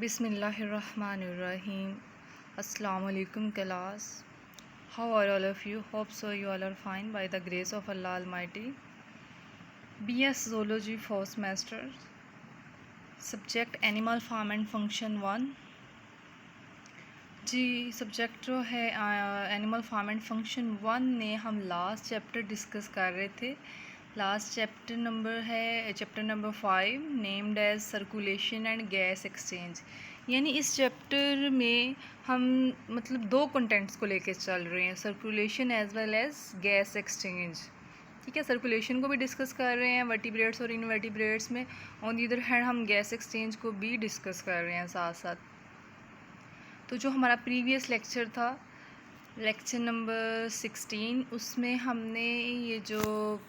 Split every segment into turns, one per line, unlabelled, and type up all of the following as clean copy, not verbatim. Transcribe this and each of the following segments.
Bismillahirrahmanirrahim. Assalamu alaikum class. How are all of you? Hope so you all are fine by the grace of Allah Almighty. BS Zoology 4th semester. Subject Animal Farm and Function 1. जी subject जो है animal farm and function 1 ने हम last chapter discuss कर रहे थे। Last chapter number है chapter number 5 named as circulation and gas exchange. यानी इस चैप्टर में हम मतलब दो कंटेंट्स को लेके चल रहे हैं, circulation as well as gas exchange. ठीक है, सर्कुलेशन को भी डिस्कस कर रहे हैं वर्टिब्रेट्स और इनवर्टिब्रेट्स में, ऑन दी अदर हैंड हम गैस एक्सचेंज को भी डिस्कस कर रहे हैं साथ साथ। तो जो हमारा प्रीवियस लेक्चर था लेक्चर नंबर 16, उसमें हमने ये जो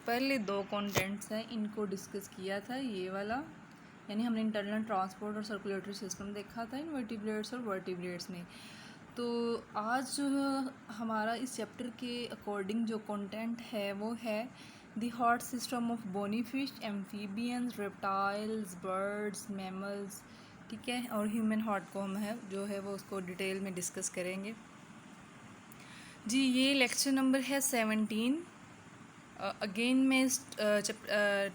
पहले दो कंटेंट्स हैं इनको डिस्कस किया था, ये वाला यानी हमने इंटरनल ट्रांसपोर्ट और सर्कुलेटरी सिस्टम देखा था इनवर्टिब्रेट्स और वर्टिब्रेट्स में। तो आज जो हमारा इस चैप्टर के अकॉर्डिंग जो कंटेंट है वो है the heart system of bony fish, amphibians, reptiles, birds, mammals. ठीक है, और ह्यूमन हार्ट को हम जो है वो उसको डिटेल में डिस्कस करेंगे। जी ये लेक्चर नंबर है 17। अगेन मैं इस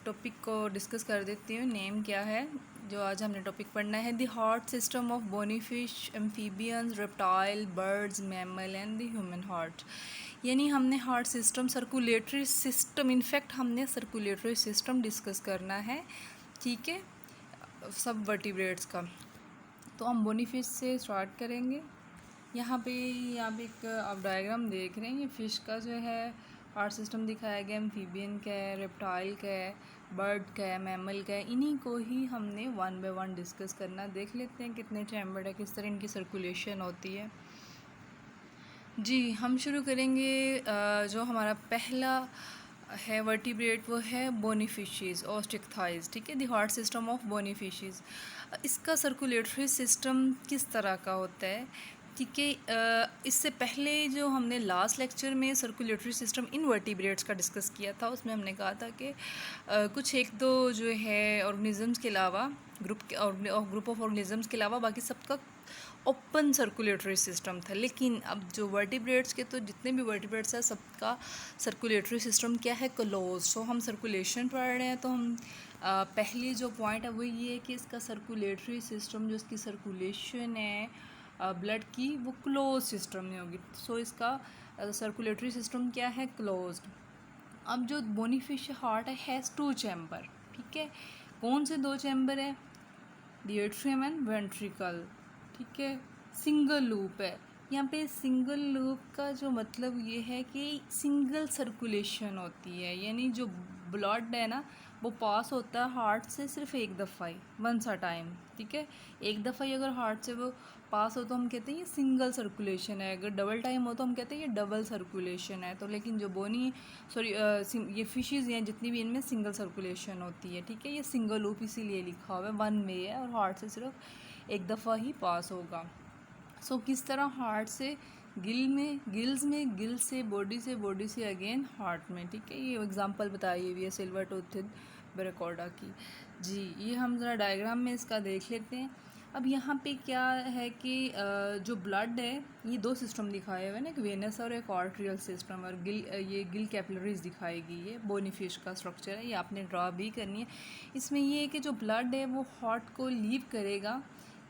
टॉपिक को डिस्कस कर देती हूँ। नेम क्या है जो आज हमने टॉपिक पढ़ना है, the heart system of bony fish, amphibians, reptile, birds, mammal and the human heart. यानी हमने heart system, circulatory system, in fact हमने सर्कुलेटरी सिस्टम डिस्कस करना है। ठीक है, सब वर्टिब्रेट्स का। तो हम बोनी फिश से स्टार्ट करेंगे। यहाँ पे एक आप डायग्राम देख रहे हैं, ये फ़िश का जो है हार्ट सिस्टम दिखाया गया। एम्फीबियन का है, रेप्टाइल का है, बर्ड का है, मैमल का है। इन्हीं को ही हमने वन बाय वन डिस्कस करना। देख लेते हैं कितने चैम्बर है, किस तरह इनकी सर्कुलेशन होती है। जी हम शुरू करेंगे। जो हमारा पहला है वर्टिब्रेट वो है बोनी फिशेस, ऑस्टिकथाइज। ठीक है, the heart system of bony fishes. इसका सर्कुलेटरी सिस्टम किस तरह का होता है? ठीक है, इससे पहले जो हमने लास्ट लेक्चर में सर्कुलेटरी सिस्टम इन वर्टिब्रेट्स का डिस्कस किया था, उसमें हमने कहा था कि कुछ एक दो जो है ऑर्गेनिजम्स के अलावा, ग्रुप ऑफ ऑर्गेनिजम्स के अलावा बाकी सबका ओपन सर्कुलेटरी सिस्टम था। लेकिन अब जो वर्टिब्रेट्स के, तो जितने भी वर्टिब्रेट्स हैं सबका सर्कुलेटरी सिस्टम क्या है, क्लोज। तो हम सर्कुलेशन पढ़ रहे हैं, तो हम पहली जो पॉइंट है वो ये है कि इसका सर्कुलेटरी सिस्टम, जो इसकी सर्कुलेशन है ब्लड की, वो क्लोज सिस्टम में होगी। सो इसका सर्कुलेटरी सिस्टम क्या है, क्लोज्ड। अब जो बोनी फिश हार्ट है हैज़ 2 चैम्बर। ठीक है, कौन से 2 चैम्बर है? The atrium and ventricle. ठीक है, सिंगल लूप है यहाँ पे। सिंगल लूप का जो मतलब ये है कि सिंगल सर्कुलेशन होती है, यानी जो ब्लड है ना वो पास होता है हार्ट से सिर्फ एक दफ़ा ही, वंस अ टाइम। ठीक है, एक दफ़ा ही अगर हार्ट से वो पास हो तो हम कहते हैं ये सिंगल सर्कुलेशन है। अगर डबल टाइम हो तो हम कहते हैं ये डबल सर्कुलेशन है। तो लेकिन जो बोनी ये फिशेज़ हैं जितनी भी, इनमें सिंगल सर्कुलेशन होती है। ठीक है, ये सिंगल लूप इसीलिए लिखा हुआ है, वन वे है और हार्ट से सिर्फ एक दफ़ा ही पास होगा। सो किस तरह हार्ट से गिल्स में, गिल से बॉडी से अगेन हार्ट में। ठीक है, ये एग्जांपल बताई हुई है सिल्वर टूथेड बैराकूडा की। जी ये हम ज़रा डायग्राम में इसका देख लेते हैं। अब यहाँ पे क्या है कि जो ब्लड है, ये 2 सिस्टम दिखाए हुए हैं ना, एक वेनस और एक आर्टरियल सिस्टम, और ये गिल कैपिलरीज दिखाई गई है। बोनी फिश का स्ट्रक्चर है, ये आपने ड्रा भी करनी है। इसमें ये है कि जो ब्लड है वो हार्ट को लीव करेगा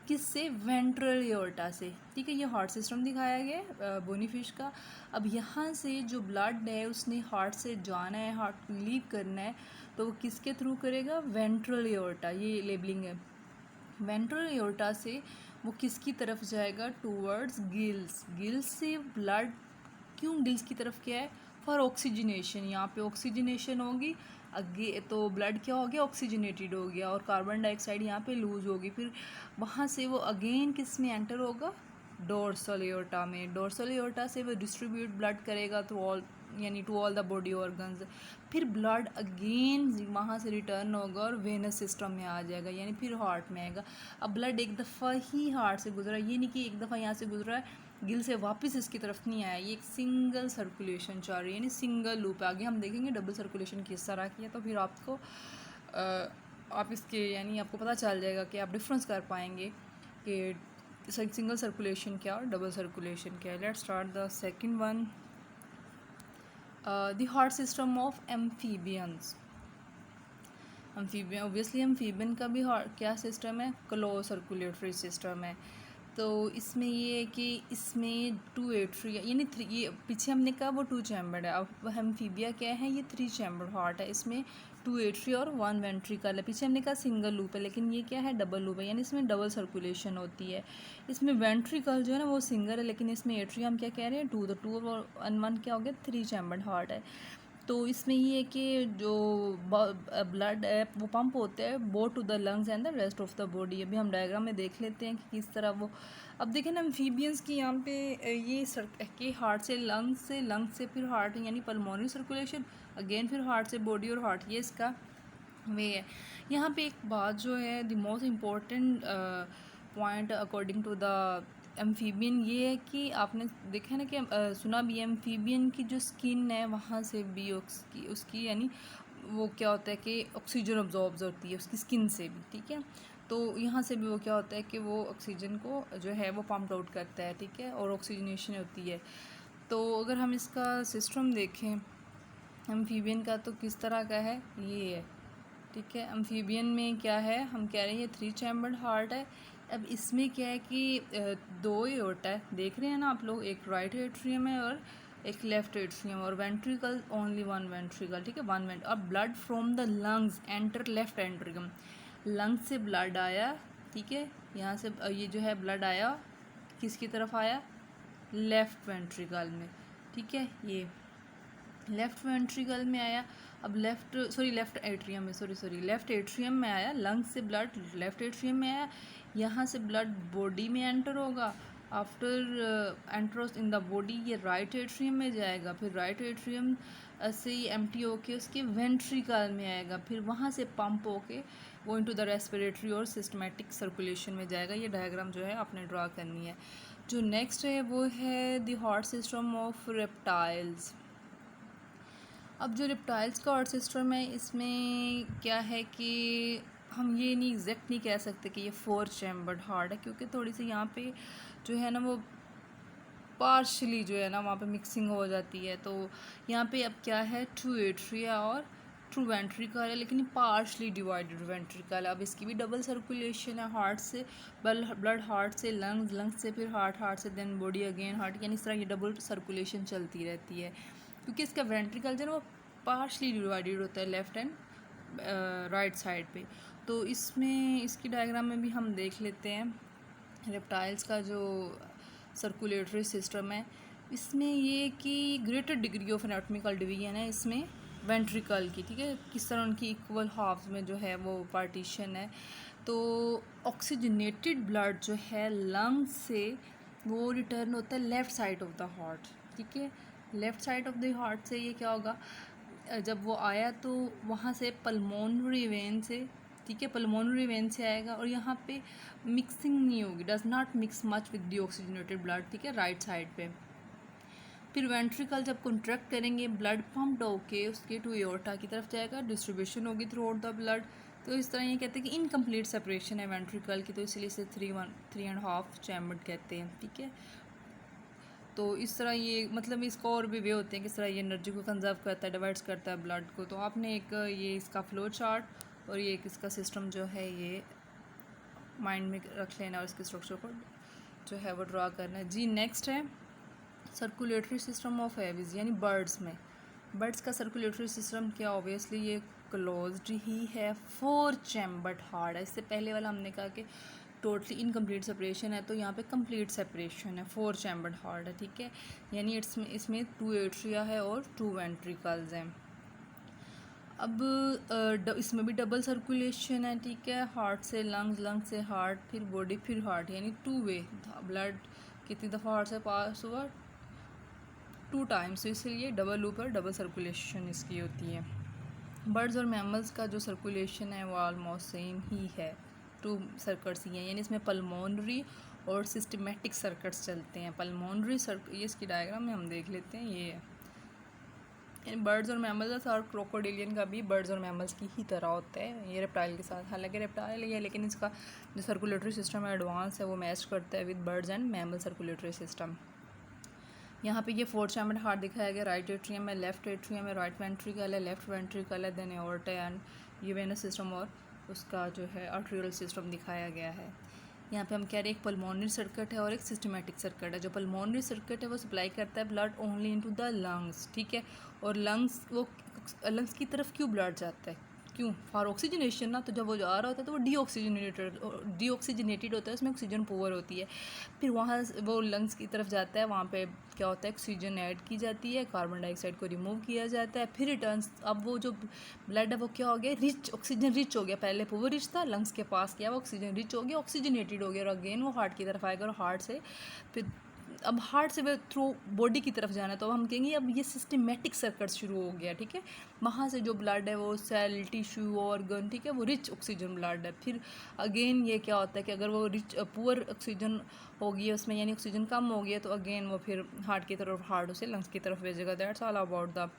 किससे, वेंट्रल एओर्टा से। ठीक है, ये हार्ट सिस्टम दिखाया गया बोनी फिश का। अब यहाँ से जो ब्लड है उसने हार्ट से जाना है, हार्ट लीव करना है, तो वो किसके थ्रू करेगा, वेंट्रल एओर्टा। ये लेबलिंग है। वेंट्रल एओर्टा से वो किसकी तरफ जाएगा, टूवर्ड्स गिल्स। गिल्स से ब्लड, क्यों गिल्स की तरफ क्या है, फॉर ऑक्सीजनेशन। यहाँ पे ऑक्सीजनेशन होगी आगे, तो ब्लड क्या हो गया, ऑक्सीजनेटेड हो गया, और कार्बन डाइऑक्साइड यहाँ पे लूज होगी। फिर वहाँ से वो अगेन किस में एंटर होगा, डोर्सल एओर्टा में। डोर्सल एओर्टा से वो डिस्ट्रीब्यूट ब्लड करेगा थ्रू ऑल, यानी to all the body organs. फिर ब्लड अगेन वहाँ से रिटर्न होगा और वेनस सिस्टम में आ जाएगा, यानी फिर हार्ट में आएगा। अब ब्लड एक दफ़ा ही हार्ट से गुजरा, ये नहीं कि एक दफ़ा यहाँ से गुजरा है गिल से वापस इसकी तरफ नहीं आया। ये एक सिंगल सर्कुलेशन चल रही है, यानी सिंगल लूप। आगे हम देखेंगे डबल सर्कुलेशन किस तरह की है, तो फिर आपको आप इसके यानी आपको पता चल जाएगा कि आप डिफरेंस कर पाएंगे कि सिंगल सर्कुलेशन क्या और डबल सर्कुलेशन क्या है। Let's start the second one, the heart system of amphibians. Amphibian, obviously amphibian का भी क्या सिस्टम है, क्लोज सर्कुलेटरी सिस्टम है। तो इसमें ये है कि इसमें 2 एट्रिया यानी 3, ये पीछे हमने कहा वो 2 चैम्बर्ड है, अब एम्फीबिया क्या है, ये 3 चैम्बर्ड हार्ट है। इसमें 2 एट्रिया और 1 वेंट्रिकल है। पीछे हमने कहा सिंगल लूप है, लेकिन ये क्या है, डबल लूप है, यानी इसमें डबल सर्कुलेशन होती है। इसमें वेंट्रिकल जो है ना वो सिंगल है, लेकिन इसमें एट्रिया हम क्या कह रहे हैं, 2, तो 2 और 1 क्या हो गया, 3 चैम्बर्ड हार्ट है। तो इसमें ये है कि जो ब्लड है वो पंप होते हैं both to the lungs and the rest of the body. अभी हम डायग्राम में देख लेते हैं कि किस तरह वो, अब देखें ना एम्फीबियंस की यहाँ पे ये कि हार्ट से लंग्स से फिर हार्ट, यानी पल्मोनरी सर्कुलेशन, अगेन फिर हार्ट से बॉडी और हार्ट, ये इसका वे है। यहाँ पे एक बात जो है the most important point according to the amphibian, ये है कि आपने देखा है ना कि सुना भी, एम्फीबियन की जो स्किन है वहाँ से भी उसकी यानी वो क्या होता है कि ऑक्सीजन अब्जॉर्ब होती है उसकी स्किन से भी, ठीक है। तो यहाँ से भी वो क्या होता है कि वो ऑक्सीजन को जो है वो पम्प आउट करता है, ठीक है, और ऑक्सीजनेशन होती है। तो अगर हम इसका सिस्टम देखें एम्फीबियन का, तो किस तरह का है, ये है, ठीक है। एम्फीबियन में क्या है, हम कह रहे हैं ये 3 चैम्बर्ड हार्ट है। अब इसमें क्या है कि 2 एओर्टा है, देख रहे हैं ना आप लोग, एक राइट एट्रियम है और एक लेफ्ट एट्रियम, और वेंट्रिकल ओनली 1 वेंट्रिकल, ठीक है, 1 वेंट। और blood from the lungs enter left atrium, lungs से ब्लड आया, ठीक है, यहाँ से ये जो है ब्लड आया, किसकी तरफ आया, लेफ्ट वेंट्रिकल में, ठीक है, ये लेफ्ट वेंट्रिकल में आया। अब लेफ्ट एट्रियम में, लेफ्ट एट्रियम में आया, लंग्स से ब्लड लेफ्ट एट्रियम में आया, यहाँ से ब्लड बॉडी में एंटर होगा, after enters in the body ये राइट एट्रियम में जाएगा, फिर राइट एट्रियम से ही एम्प्टी होके उसके वेंट्रिकल में आएगा, फिर वहाँ से पंप होके वो इनटू द रेस्पिरेटरी और सिस्टमेटिक सर्कुलेशन में जाएगा। ये डायग्राम जो है आपने ड्रा करनी है। जो नेक्स्ट है वो है the heart system of reptiles. अब जो रेप्टाइल्स का हार्ट सिस्टम है, इसमें क्या है कि हम ये नहीं एग्जैक्ट नहीं कह सकते कि ये 4 चैम्बर्ड हार्ट है, क्योंकि थोड़ी सी यहाँ पे जो है ना वो पार्शली जो है ना वहाँ पे मिक्सिंग हो जाती है। तो यहाँ पे अब क्या है, 2 एट्रिया और 2 वेंट्रिकल है, लेकिन पार्शली डिवाइडेड वेंट्रिकल। अब इसकी भी डबल सर्कुलेशन है, हार्ट से ब्लड हार्ट से लंग्स से फिर हार्ट से देन बॉडी अगेन हार्ट, यानी इस तरह ये डबल सर्कुलेशन चलती रहती है, क्योंकि इसका वेंट्रिकल जो है वो पार्शली डिवाइडेड होता है लेफ्ट एंड राइट साइड पे। तो इसमें इसकी डायग्राम में भी हम देख लेते हैं रेप्टाइल्स का जो सर्कुलेटरी सिस्टम है। इसमें ये कि greater degree of anatomical division है इसमें वेंट्रिकल की, ठीक है, किस तरह उनकी इक्वल हाफ्स में जो है वो पार्टीशन है। तो ऑक्सीजनेटेड ब्लड जो है लंग्स से वो रिटर्न होता है left side of the heart, ठीक है, left side of the heart से ये क्या होगा, जब वो आया तो वहाँ से पल्मोनरी वेन से, ठीक है, पल्मोनरी वेन से आएगा, और यहाँ पे मिक्सिंग नहीं होगी, does not mix much with the oxygenated blood, ठीक है, राइट साइड पे। फिर वेंट्रिकल जब कॉन्ट्रैक्ट करेंगे ब्लड पंप्ड होके उसके टू एओर्टा की तरफ जाएगा, डिस्ट्रीब्यूशन होगी थ्रू आउट द ब्लड। तो इस तरह ये कहते हैं कि इनकम्प्लीट सेपरेशन है वेंट्रिकल की, तो इसलिए इसे 3.5 चैम्बर्ड कहते हैं, ठीक है। तो इस तरह ये मतलब इसका और भी वे होते हैं किस तरह ये एनर्जी को कंजर्व करता है, डिवाइड्स करता है ब्लड को। तो आपने एक ये इसका फ्लो चार्ट और ये एक इसका सिस्टम जो है ये माइंड में रख लेना और इसके स्ट्रक्चर को जो है वो ड्रा करना है जी। नेक्स्ट है सर्कुलेटरी सिस्टम ऑफ एविज, यानी बर्ड्स में। बर्ड्स का सर्कुलेटरी सिस्टम क्या, ऑब्वियसली ये क्लोज्ड ही है, 4 चैम्बर्ड हार्ट है। इससे पहले वाला हमने कहा कि टोटली इनकम्प्लीट सेपरेशन है, तो यहाँ पे कंप्लीट सेपरेशन है, 4 चैम्बर्ड हार्ट है, ठीक है, यानी इसमें 2 एट्रिया है और 2 वेंट्रिकल्स हैं। अब इसमें भी डबल सर्कुलेशन है, ठीक है, हार्ट से लंग्स से हार्ट, फिर बॉडी फिर हार्ट, यानी 2 वे ब्लड कितनी दफ़ा हार्ट से पास हुआ, 2 टाइम्स, तो इसलिए डबल लूप और डबल सर्कुलेशन इसकी होती है। बर्ड्स और मैमल्स का जो सर्कुलेशन है वो ऑलमोस्ट सेम ही है, 2 सर्किट्स ही हैं, यानी इसमें पल्मोनरी और सिस्टमेटिक सर्किट्स चलते हैं। पल्मोनरी ये इसकी डायग्राम में हम देख लेते हैं, ये है यानी बर्ड्स और मैमल्स और क्रोकोडिलियन का भी बर्ड्स और मैमल्स की ही तरह होता है ये रेप्टाइल के साथ। हालांकि रेप्टाइल ही है लेकिन इसका जो सर्कुलेटरी सिस्टम है एडवांस है, वो मैच करता है with birds and mammal circulatory system. यहाँ पे ये 4 चैम्बर्ड हार्ट दिखाया गया। राइट एट्रियम है, लेफ्ट एट्रियम है, राइट वेंट्रिकल है, लेफ्ट वेंट्रिकल है, देन एओर्टा एंड ये वेनस सिस्टम और उसका जो है आर्टेरियल सिस्टम दिखाया गया है। यहाँ पे हम कह रहे हैं एक पल्मोनरी सर्किट है और एक सिस्टमेटिक सर्किट है। जो पल्मोनरी सर्किट है वो सप्लाई करता है blood only into the lungs, ठीक है। और लंग्स की तरफ क्यों ब्लड जाता है, क्यों? फॉर ऑक्सीजनेशन ना। तो जब वो जा रहा होता है तो वो डीऑक्सीजनेटेड होता है, उसमें ऑक्सीजन पुअर होती है। फिर वहाँ वो लंग्स की तरफ जाता है, वहाँ पे क्या होता है, ऑक्सीजन ऐड की जाती है, कार्बन डाइऑक्साइड को रिमूव किया जाता है, फिर रिटर्न्स। अब वो जो ब्लड है वो क्या हो गया, रिच, ऑक्सीजन रिच हो गया। पहले पुअर रिच था, लंग्स के पास किया, वो ऑक्सीजन रिच हो गया, ऑक्सीजनेटेड हो गया, और अगेन वो हार्ट की तरफ आएगा और हार्ट से फिर अब हार्ट से थ्रू बॉडी की तरफ जाना है। तो हम कहेंगे अब ये सिस्टमेटिक सर्किट शुरू हो गया, ठीक है। वहाँ से जो ब्लड है वो सेल, टिश्यू, ऑर्गन, ठीक है, वो रिच ऑक्सीजन ब्लड है। फिर अगेन ये क्या होता है कि अगर वो रिच पुअर ऑक्सीजन होगी उसमें, यानी ऑक्सीजन कम हो गया, तो अगेन वो फिर हार्ट की तरफ, हार्ट से लंग्स की तरफ भेजेगा। That's all about the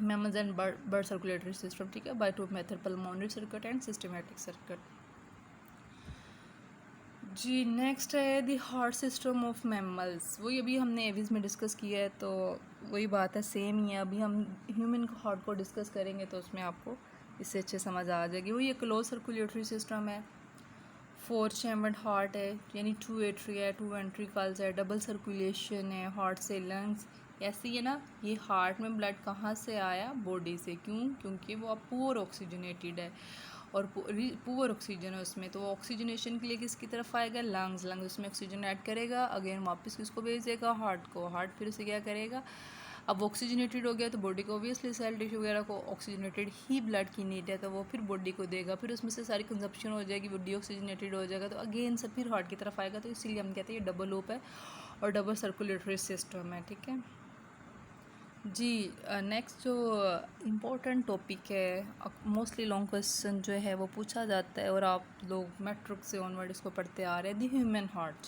mammals and bird circulatory system, ठीक है, by two method, pulmonary circuit and systematic circuit. जी नेक्स्ट है the heart system of mammals. वही अभी हमने एविज में डिस्कस किया है, तो वही बात है, सेम ही है। अभी हम ह्यूमन हार्ट को डिस्कस करेंगे तो उसमें आपको इससे अच्छे समझ आ जाएगी। वही एक क्लोज सर्कुलेटरी सिस्टम है, 4 चैम्बर्ड हार्ट है, यानी 2 एट्रिया है, 2 वेंट्रिकल्स है, डबल सर्कुलेशन है, हार्ट से लंग्स। ऐसे ही है ना, ये हार्ट में ब्लड कहाँ से आया, बॉडी से। क्यों? क्योंकि वो अब पुअर ऑक्सीजनेटेड है और पुअर ऑक्सीजन है उसमें, तो ऑक्सीजनेशन के लिए किसकी तरफ आएगा, लंग्स उसमें ऑक्सीजन ऐड करेगा, अगेन वापस किसको भेजेगा, हार्ट को। हार्ट फिर उसे क्या करेगा, अब ऑक्सीजनेटेड हो गया तो बॉडी को ऑब्वियसली सेल टिश्यू वगैरह को ऑक्सीजनेटेड ही ब्लड की नीड है, तो वो फिर बॉडी को देगा, फिर उसमें से सारी कंजप्शन हो जाएगी, वो डीऑक्सीजनेटेड हो जाएगा, तो अगेन सब फिर हार्ट की तरफ आएगा। तो इसीलिए हम कहते हैं ये डबल लूप है और डबल सर्कुलेटरी सिस्टम है, ठीक है जी। नेक्स्ट जो इम्पोर्टेंट टॉपिक है, मोस्टली लॉन्ग क्वेश्चन जो है वो पूछा जाता है और आप लोग मैट्रिक से ऑनवर्ड इसको पढ़ते आ रहे हैं, the human heart.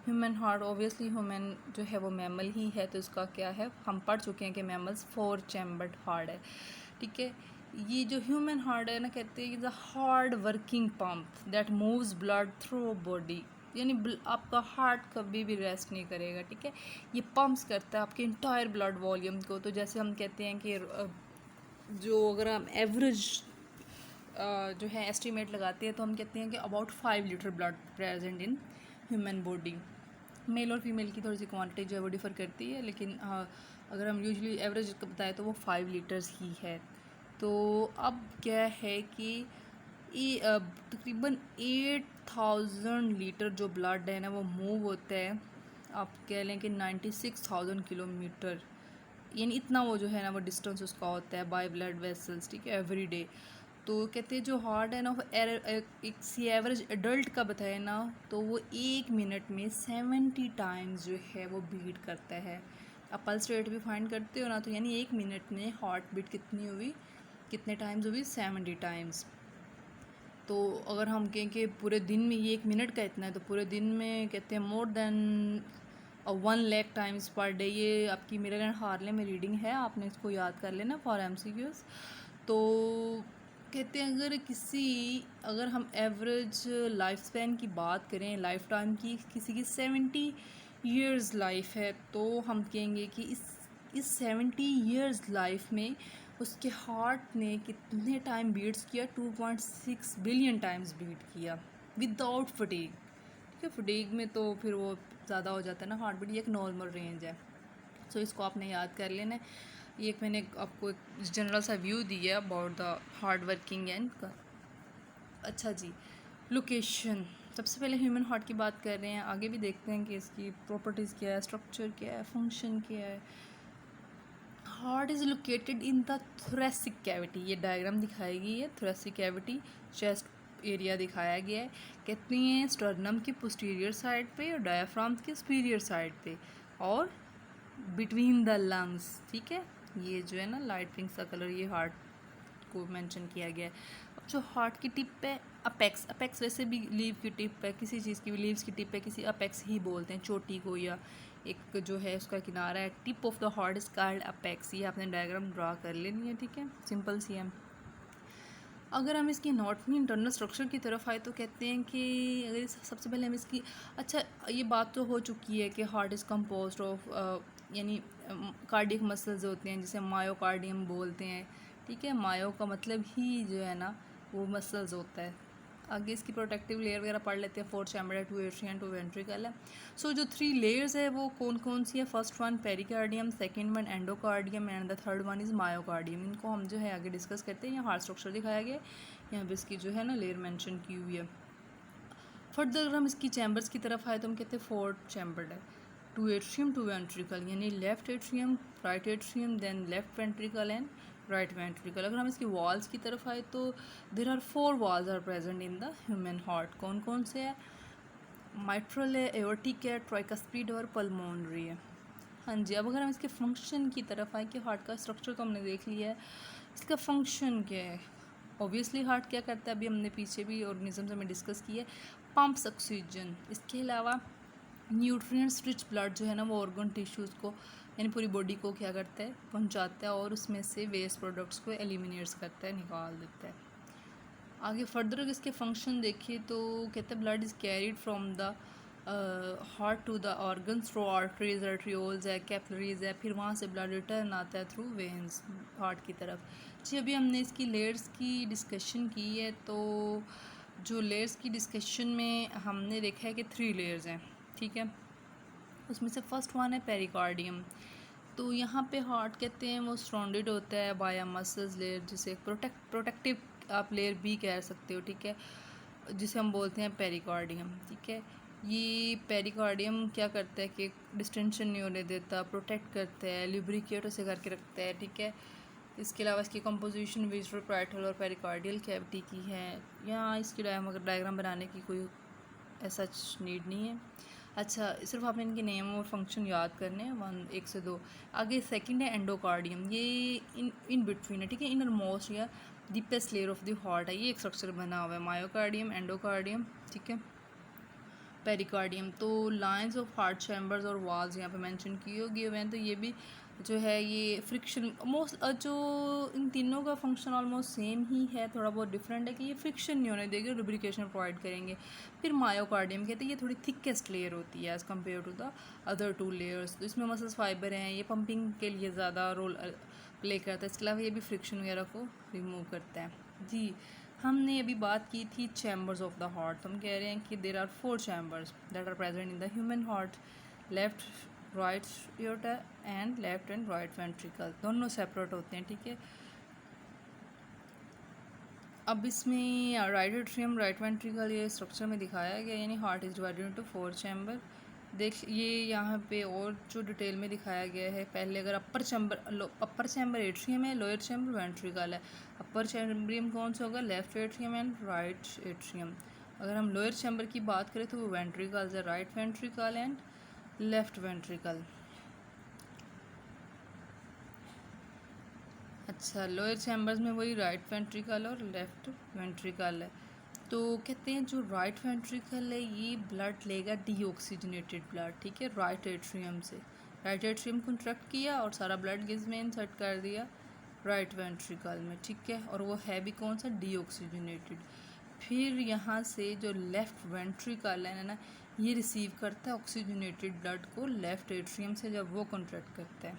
Human heart obviously human जो है वो मैमल ही है, तो इसका क्या है, हम पढ़ चुके हैं कि मैमल्स 4 चैम्बर्ड हार्ट है, ठीक है। ये जो ह्यूमन हार्ट है ना, कहते हैं the hard working pump that moves blood through body, यानी आपका हार्ट कभी भी रेस्ट नहीं करेगा, ठीक है। ये पंप्स करता है आपके इंटायर ब्लड वॉल्यूम को। तो जैसे हम कहते हैं कि जो अगर हम एवरेज जो है एस्टिमेट लगाते हैं तो हम कहते हैं कि about 5 litre blood present in human body. Male और फीमेल की थोड़ी सी क्वांटिटी जो है वो डिफ़र करती है, लेकिन अगर हम यूजुअली एवरेज बताएं तो वो 5 लीटर्स ही है। तो अब क्या है कि तकरीबन 8000 लीटर जो ब्लड है ना वो मूव होता है, आप कह लें कि 96,000 किलोमीटर, यानी इतना वो जो है ना वो डिस्टेंस उसका होता है बाय ब्लड वेसल्स, ठीक है, एवरी डे। तो कहते हैं जो हार्ट है ना वो एक सी एवरेज एडल्ट का बताए ना, तो वो 1 मिनट में 70 टाइम्स जो है वो बीट करता है। आप पल्स रेट भी फाइंड करते हो ना, तो यानी 1 मिनट में हार्ट बीट कितनी हुई, कितने टाइम्स हुई, 70 टाइम्स। तो अगर हम कहें कि पूरे दिन में ये 1 मिनट का इतना है, तो पूरे दिन में कहते हैं more than 1 lakh times per day. ये आपकी मिरर एंड हार्ले में रीडिंग है, आपने इसको याद कर लेना फॉर MCQs। तो कहते हैं अगर हम एवरेज लाइफ स्पैन की बात करें, लाइफ टाइम की, किसी की 70 ईयर्स लाइफ है, तो हम कहेंगे कि इस 70 ईयर्स लाइफ में उसके हार्ट ने कितने टाइम बीट्स किया, 2.6 बिलियन टाइम्स बीट किया विदाउट फटीग, ठीक है। फटीग में तो फिर वो ज़्यादा हो जाता है ना हार्ट बीट, ये एक नॉर्मल रेंज है। सो इसको आपने याद कर लेना है। ये एक मैंने आपको एक जनरल सा व्यू दिया about the hard working and. अच्छा जी, लोकेशन। सबसे पहले ह्यूमन हार्ट की बात कर रहे हैं, आगे भी देखते हैं कि इसकी प्रॉपर्टीज़ क्या है, स्ट्रक्चर क्या है, फंक्शन क्या है। Heart is located in the thoracic cavity, ये डायग्राम दिखाएगी, ये थोरेसिक कैविटी, चेस्ट एरिया दिखाया गया है। कहते हैं स्टर्नम की पोस्टीरियर साइड पे और डायफ्राम की सुपीरियर साइड पे और बिटवीन द लंग्स, ठीक है। ये जो है ना लाइट पिंक सा कलर, ये हार्ट को मेंशन किया गया है। अब जो हार्ट की टिप है, अपेक्स वैसे भी लीव की टिप है, किसी चीज़ की भी लीव्स की टिप है, किसी अपेक्स ही बोलते हैं चोटी को या एक जो है उसका किनारा है, tip of the heart is called apex. ये आपने डायग्राम ड्रा कर लेनी है, ठीक है, सिंपल सी है। अगर हम इसकी एनाटॉमी इंटरनल स्ट्रक्चर की तरफ आए तो कहते हैं कि अगर सबसे पहले हम इसकी, अच्छा ये बात तो हो चुकी है कि हार्ट इज़ कंपोज्ड ऑफ यानी कार्डियक मसल्स होते हैं जिसे मायोकार्डियम बोलते हैं, ठीक है। मायो का मतलब ही जो है ना वो मसल्स होता है। आगे इसकी प्रोटेक्टिव लेयर वगैरह पढ़ लेते हैं। 4 चैम्बर है, 2 एट्रियम 2 वेंट्रिकल है। सो जो 3 लेयर्स है वो कौन कौन सी है? First one pericardium, second one endocardium and the third one is myocardium. इनको हम जो है आगे डिस्कस करते हैं। यहाँ हार्ट स्ट्रक्चर दिखाया गया है, यहाँ पे इसकी जो है ना लेयर मेंशन की हुई है। फर्दर अगर हम इसकी चैम्बर्स की तरफ आए तो हम कहते हैं 4 चैम्बर्ड है, 2 एट्रियम 2 वेंट्रिकल, यानी left atrium right atrium then left ventricle and right ventricle. अगर हम इसकी वॉल्स की तरफ आए तो there are 4 walls are present in the human heart. कौन कौन से है? माइट्रल है, एओर्टिक है, ट्राइकस्पिड और पल्मोनरी है। हाँ जी, अब अगर हम इसके फंक्शन की तरफ आए कि हार्ट का स्ट्रक्चर तो हमने देख लिया है, इसका फंक्शन क्या है? ऑब्वियसली हार्ट क्या करता है, अभी हमने पीछे भी ऑर्गेनिज्म में डिस्कस किया है, पंप्स ऑक्सीजन। इसके अलावा न्यूट्रिएंट्स रिच ब्लड जो है ना वो ऑर्गन टिश्यूज़ को यानी पूरी बॉडी को क्या करता है? पहुंचाता है और उसमें से वेस्ट प्रोडक्ट्स को एलिमिनेट्स करता है, निकाल देता है। आगे फर्दर अगर इसके फंक्शन देखिए तो कहते हैं blood is carried from the heart to the organs through arteries, arterioles है, कैपिलरीज है, फिर वहाँ से ब्लड रिटर्न आता है थ्रू वेन्स हार्ट की तरफ। जी अभी हमने इसकी लेयर्स की डिस्कशन की है, तो जो लेयर्स की डिस्कशन में हमने देखा है कि 3 लेयर्स हैं, ठीक है। उसमें से फर्स्ट वन है पेरिकार्डियम। तो यहाँ पे हार्ट कहते हैं वो सराउंडेड होता है बाय अ मसल्स लेयर, जिसे प्रोटेक्टिव आप लेयर भी कह सकते हो, ठीक है, जिसे हम बोलते हैं पेरिकार्डियम, ठीक है। ये पेरिकार्डियम क्या करता है कि डिस्टेंशन नहीं होने देता, प्रोटेक्ट करता है, लुब्रिकेट उसे करके रखता है, ठीक है। इसके अलावा इसकी कंपोजिशन विजुअल पैराइटल और पेरिकार्डियल कैविटी की है। यहाँ इसकी डायग्राम बनाने की कोई ऐसा नीड नहीं है। अच्छा, सिर्फ आपने इनके नेम और फंक्शन याद करने हैं, 1 से 2। आगे सेकंड है एंडोकार्डियम, ये इन बिटवीन है, ठीक है, इनर मोस्ट या deepest layer of the heart है। ये एक स्ट्रक्चर बना हुआ है, मायोकार्डियम, एंडोकार्डियम, ठीक है, पेरिकार्डियम। तो लाइंस ऑफ हार्ट चैम्बर्स और वॉल्स यहाँ पे मेंशन किए हुए हैं। तो ये भी जो है ये फ्रिक्शन मोस्ट, जो इन तीनों का फंक्शन ऑलमोस्ट सेम ही है, थोड़ा बहुत डिफरेंट है कि ये फ्रिक्शन नहीं होने देंगे, लुब्रिकेशन प्रोवाइड करेंगे। फिर मायोकार्डियम कहते हैं ये थोड़ी थिकेस्ट लेयर होती है as compare to the other 2 layers. तो इसमें मसल्स फाइबर हैं, ये पंपिंग के लिए ज़्यादा रोल प्ले करता है। इसके अलावा ये भी फ्रिक्शन वगैरह को रिमूव करता है। जी हमने अभी बात की थी चैम्बर्स ऑफ द हार्ट, तो हम कह रहे हैं कि there are 4 chambers that are present in the human heart, left right aorta and left and right ventricle, दोनों सेपरेट होते हैं, ठीक है। अब इसमें राइट एट्रियम राइट वेंट्रिकल ये स्ट्रक्चर में दिखाया गया, यानी heart is divided into 4 chamber. देख ये यहाँ पे और जो डिटेल में दिखाया गया है, पहले अगर अपर चैम्बर एट्रियम है, लोअर चैम्बर वेंट्रिकल है। अपर चैम्बरियम कौन सा होगा? Left atrium and right atrium. अगर हम लोअर चैम्बर की बात करें तो वो वेंट्रिकल्स है, right ventricle and left ventricle. अच्छा, लोअर चैम्बर्स में वही राइट वेंट्रिकल और लेफ्ट वेंट्रिकल है। तो कहते हैं जो राइट वेंट्रिकल है ये ब्लड लेगा डीऑक्सीजनेटेड ब्लड, ठीक है, राइट एट्रियम से। राइट एट्रियम कंट्रैक्ट किया और सारा ब्लड गिज में इंसर्ट कर दिया राइट वेंट्रिकल में, ठीक है, और वो है भी कौन सा? डीऑक्सीजनेटेड। फिर यहाँ से जो लेफ्ट वेंट्रिकल है ना, ये रिसीव करता है ऑक्सीजनेटेड ब्लड को लेफ्ट एट्रियम से जब वो कंट्रैक्ट करता है।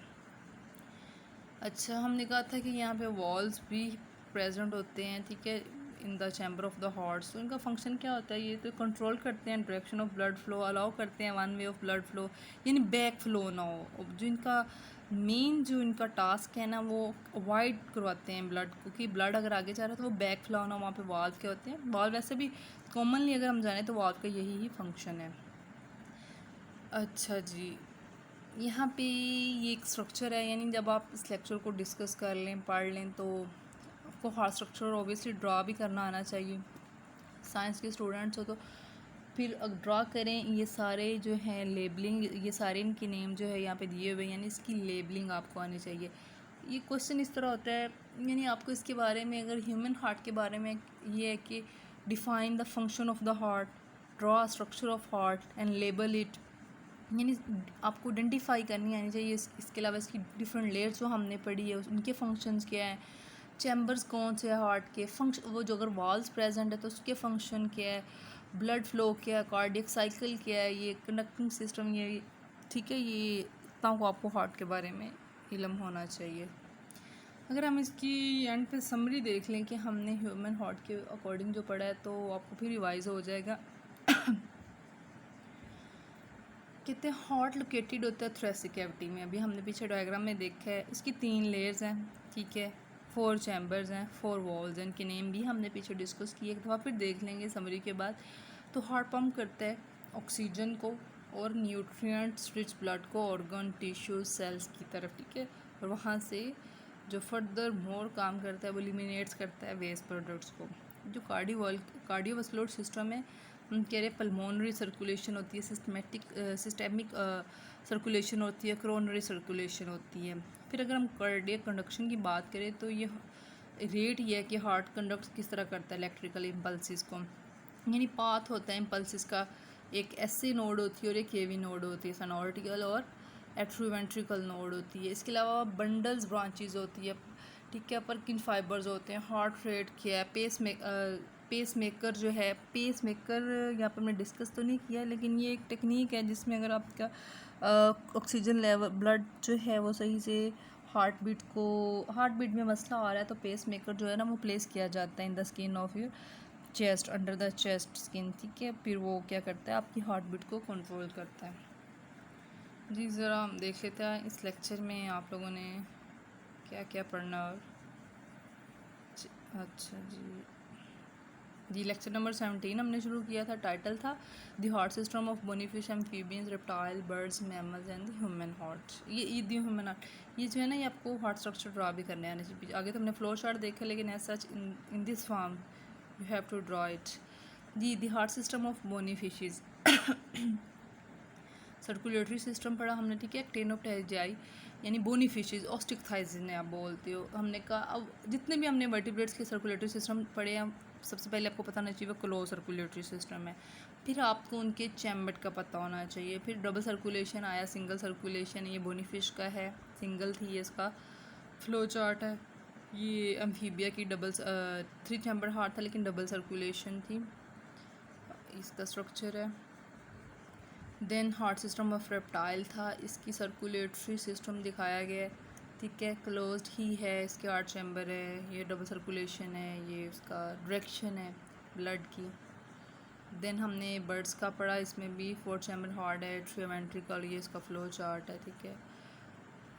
अच्छा, हमने कहा था कि यहाँ पे वॉल्स भी प्रेजेंट होते हैं, ठीक है, in the chamber of the heart. तो इनका फंक्शन क्या होता है? ये तो कंट्रोल करते हैं direction of blood flow, allow करते हैं 1 वे ऑफ ब्लड फ्लो, यानी बैक फ्लो ना हो। जो इनका मेन जो इनका टास्क है ना वो अवॉइड करवाते हैं ब्लड को, कि ब्लड अगर आगे जा रहा है तो वो बैक फ्लो ना हो। वहाँ पे वाल्व क्या होते हैं? वाल्व वैसे भी कॉमनली अगर हम जाने तो वाल्व का यही ही फंक्शन है। अच्छा जी, यहाँ पे ये एक स्ट्रक्चर है, यानी जब आप इस लेक्चर को डिस्कस कर लें, पढ़ लें, तो आपको हार्ट स्ट्रक्चर ऑब्वियसली ड्रा भी करना आना चाहिए। साइंस के स्टूडेंट्स हो तो फिर ड्रा करें। ये सारे जो हैं लेबलिंग, ये सारे इनके नेम जो है यहाँ पे दिए हुए हैं, यानी इसकी लेबलिंग आपको आनी चाहिए। ये क्वेश्चन इस तरह होता है, यानी आपको इसके बारे में, अगर ह्यूमन हार्ट के बारे में ये है कि define the function of the heart, draw structure of heart and label it, यानी आपको आइडेंटिफाई करनी आनी चाहिए। इसके अलावा इसकी डिफरेंट लेयर्स जो हमने पढ़ी है उनके फंक्शंस क्या हैं, चैम्बर्स कौन से हैं हार्ट के, फंक्शन वो जो अगर वॉल्स प्रेजेंट है तो उसके फंक्शन क्या है, ब्लड फ्लो क्या है, कार्डियक साइकिल क्या है, ये कंडक्टिंग सिस्टम ये, ठीक है, ये इतना को आपको हार्ट के बारे में इल्म होना चाहिए। अगर हम इसकी एंड पे समरी देख लें कि हमने ह्यूमन हार्ट के अकॉर्डिंग जो पढ़ा है तो आपको फिर रिवाइज हो जाएगा। कहते हैं हार्ट लोकेटेड होता है थोरेसिक कैविटी में। अभी हमने पीछे डायग्राम में देखा है, इसकी 3 लेयर्स हैं, ठीक है, 4 चैम्बर्स हैं, 4 वॉल्स हैं, इनके नेम भी हमने पीछे डिस्कस किए, एक दफ़ा फिर देख लेंगे समरी के बाद। तो हार्ट पंप करता है ऑक्सीजन को और न्यूट्रिएंट्स रिच ब्लड को ऑर्गन टिश्यू सेल्स की तरफ, ठीक है, और वहाँ से जो फर्दर मोर काम करता है वो एलिमिनेट्स करता है वेस्ट प्रोडक्ट्स को। जो कार्डियोवास्कुलर सिस्टम है, हम कह रहे पल्मोनरी सर्कुलेशन होती है, सिस्टेमिक सर्कुलेशन होती है, कोरोनरी सर्कुलेशन होती है। फिर अगर हम कार्डियक कंडक्शन की बात करें तो ये रेट ये है कि हार्ट कंडक्ट किस तरह करता है इलेक्ट्रिकल इम्पल्सिस को, यानी पाथ होता है इम्पल्सिस का, एक एससी नोड होती है और एक एवी नोड होती है, सनॉर्टिकल और एट्रोवेंट्रिकल नोड होती है। इसके अलावा बंडल्स ब्रांचेज होती है, ठीक है, परकिन फाइबर्स होते हैं। हार्ट रेट क्या है, पेस मेकर जो है, पेस मेकर यहाँ पर मैंने डिस्कस तो नहीं किया, लेकिन ये एक टेक्निक है जिसमें अगर आपका ऑक्सीजन लेवल ब्लड जो है वो सही से हार्ट बीट में मसला आ रहा है तो पेस मेकर जो है ना वो प्लेस किया जाता है in the skin of your chest, under the chest skin, ठीक है, फिर वो क्या करता है आपकी हार्ट बीट को कंट्रोल करता है। जी ज़रा हम देख लेते हैं इस लेक्चर में आप लोगों ने क्या क्या पढ़ना। और अच्छा जी लेक्चर नंबर 17 हमने शुरू किया था, टाइटल था the heart system of bony fish amphibians reptile birds mammals and the human heart. ये द ह्यूमन हार्ट, ये जो है ना ये आपको हार्ट स्ट्रक्चर ड्रा भी करने आने चाहिए। आगे तो हमने फ्लो चार्ट देखा, लेकिन as such in this form you have to draw it. The heart system of bony fishes, circulatory system पढ़ा हमने, ठीक है, एक्टिनोप्टेरिजाई यानी बोनी फिशेज, ऑस्टिकथाइजिन आप बोलते हो। हमने कहा अब जितने भी हमने वर्टिब्रेट्स के सर्कुलेटरी सिस्टम पढ़े हैं, सबसे पहले आपको पता होना चाहिए क्लोज सर्कुलेटरी सिस्टम है, फिर आपको उनके चैम्बर का पता होना चाहिए, फिर डबल सर्कुलेशन आया, सिंगल सर्कुलेशन, ये बोनी फिश का है, सिंगल थी, ये इसका फ्लो चार्ट है। ये एम्फीबिया की 3 चैम्बर हार्ट था लेकिन डबल सर्कुलेशन थी, इसका स्ट्रक्चर है। Then heart system of reptile था, इसकी सर्कुलेटरी सिस्टम दिखाया गया है, ठीक है, क्लोज्ड ही है, इसके 8 चैम्बर है, ये डबल सर्कुलेशन है, ये उसका डायरेक्शन है ब्लड की। देन हमने बर्ड्स का पढ़ा, इसमें भी 4 चैम्बर हार्ट है, ट्रिवेंट्रिकल, ये इसका फ्लो चार्ट है, ठीक है,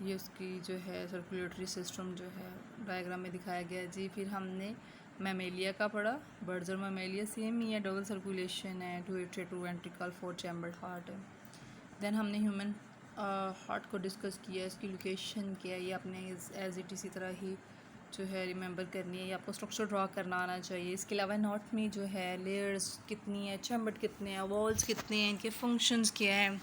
ये उसकी जो है सर्कुलेटरी सिस्टम जो है डायग्राम में दिखाया गया है जी। फिर हमने मैमेलिया का पढ़ा, बर्ड्स और मैमेलिया सेम ही है, डबल सर्कुलेशन है, 2 एट्रिया 2 वेंट्रिकल 4 चैम्बर्ड हार्ट है। देन हमने ह्यूमन हार्ट को डिस्कस किया, इसकी लोकेशन क्या है, ये आपने एज इट इसी तरह ही जो है रिमेंबर करनी है, ये आपको स्ट्रक्चर ड्रा करना आना चाहिए। इसके अलावा नॉट में जो है लेयर्स कितनी है, चैम्बर कितने हैं, वॉल्स कितने हैं, इनके फंक्शंस क्या हैं,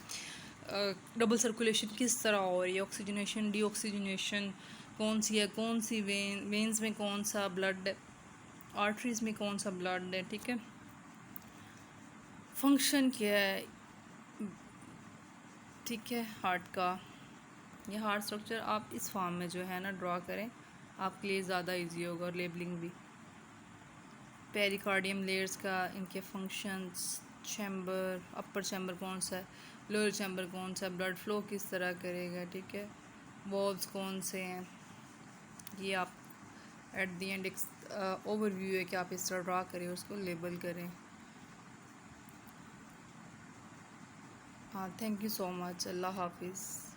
डबल सर्कुलेशन किस तरह हो रही है, ऑक्सीजनेशन डीऑक्सीजनेशन कौन सी है, कौन सी वेन्स में कौन सा ब्लड, आर्टरीज़ में कौन सा ब्लड है, ठीक है, फंक्शन क्या है, ठीक है, हार्ट का। ये हार्ट स्ट्रक्चर आप इस फॉर्म में जो है ना ड्रा करें, आपके लिए ज़्यादा इजी होगा और लेबलिंग भी। पेरिकार्डियम लेयर्स का, इनके फंक्शंस, चैम्बर, अपर चैम्बर कौन सा है, लोअर चैम्बर कौन सा है, ब्लड फ्लो किस तरह करेगा, ठीक है, वॉल्व्स कौन से हैं, ये आप एट दी एंड ओवरव्यू है कि आप इस तरह ड्रा करें, उसको लेबल करें। हाँ, थैंक यू सो मच, अल्लाह हाफिज़।